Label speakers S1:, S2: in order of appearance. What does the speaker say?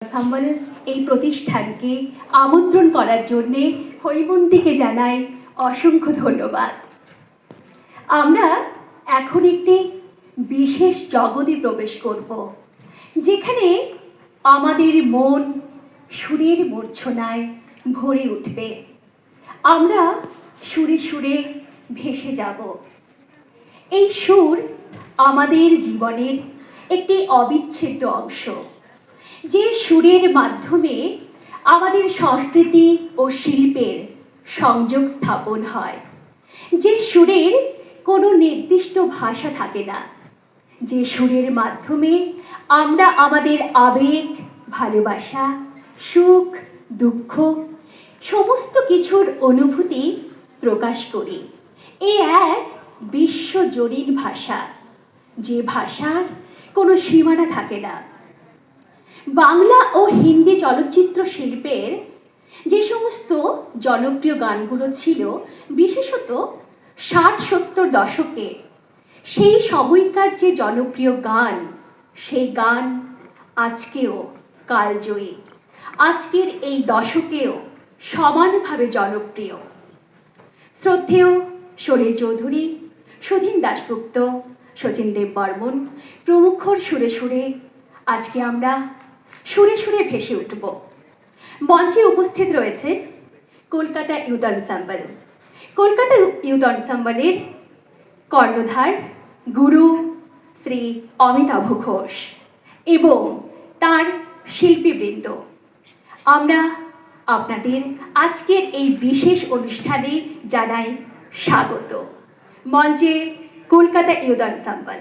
S1: আনসাম্বল এই প্রতিষ্ঠানকে আমন্ত্রণ করার জন্যে হৈমন্তীকে জানাই অসংখ্য ধন্যবাদ। আমরা এখন একটি বিশেষ জগতে প্রবেশ করব, যেখানে আমাদের মন সুরের মূর্ছনায় ভরে উঠবে। আমরা সুরে সুরে ভেসে যাব। এই সুর আমাদের জীবনের একটি অবিচ্ছেদ্য অংশ, যে সুরের মাধ্যমে আমাদের সংস্কৃতি ও শিল্পের সংযোগ স্থাপন হয়, যে সুরের কোনো নির্দিষ্ট ভাষা থাকে না, যে সুরের মাধ্যমে আমরা আমাদের আবেগ, ভালোবাসা, সুখ, দুঃখ সমস্ত কিছুর অনুভূতি প্রকাশ করি। এ এক বিশ্বজনীন ভাষা, যে ভাষার কোনো সীমানা থাকে না। বাংলা ও হিন্দি চলচ্চিত্র শিল্পের যে সমস্ত জনপ্রিয় গানগুলো ছিল, বিশেষত 60-70 দশকে, সেই সময়কার যে জনপ্রিয় গান, সেই গান আজকেও কালজয়ী, আজকের এই দশকেও সমানভাবে জনপ্রিয়। শ্রদ্ধেয় সলিল চৌধুরী, সুধীন দাশগুপ্ত, শচীন দেববর্মন প্রমুখর সুরে সুরে আজকে আমরা সুরে সুরে ভেসে উঠব। মঞ্চে উপস্থিত রয়েছে কলকাতা ইউথ আনসাম্বল। কলকাতা ইউথ আনসাম্বলের কর্ণধার গুরু শ্রী অমিতাভ ঘোষ এবং তার শিল্পীবৃন্দ। আমরা আপনাদের আজকের এই বিশেষ অনুষ্ঠানে জানাই স্বাগত। মঞ্চে কলকাতা ইউথ আনসাম্বল।